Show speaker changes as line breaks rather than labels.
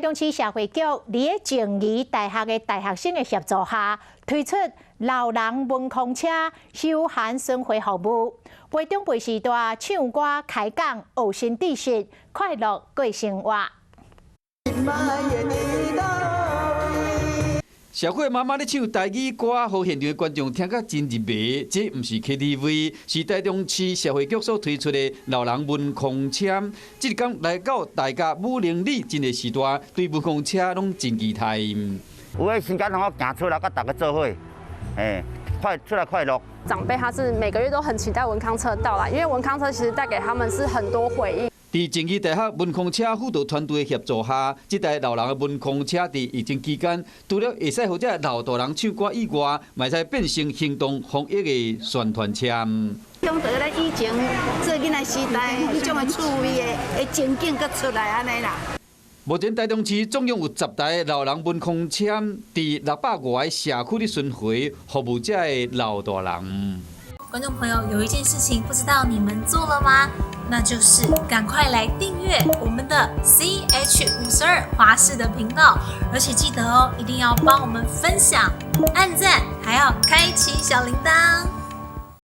中市社会局伫静宜大学的大学生的协助下，推出老人文空车休闲巡回服务，陪长辈时代唱歌、开讲、学新知识，快乐过生活。
社会妈妈咧唱台语歌，互现场的观众听甲真入迷。这毋是 KTV， 是台中市社会局所推出的老人文空车。即日讲来到大家武陵里真个时代，对文空车拢真期待。
有诶时间让我行出来，甲大家做伙，快出来快乐。
长辈他是每个月都很期待文康车到来，因为文康车其实带给他们是很多回忆。
伫静宜大学文空车辅导团队的协助下，这台老人的文空车伫疫情期间，除了会使互这老大人唱歌以外，嘛会使变成行动防疫的宣传车。
用到咱以前做囡仔时代迄种的趣味的情景，搁出来安尼啦。
目前台中市总共有10台老人文空车，伫600多个社区里巡回，服务这的老大人。
观众朋友，有一件事情不知道你们做了吗？那就是赶快来订阅我们的 CH52华视的频道，而且记得哦，一定要帮我们分享、按赞，还要开启小铃铛。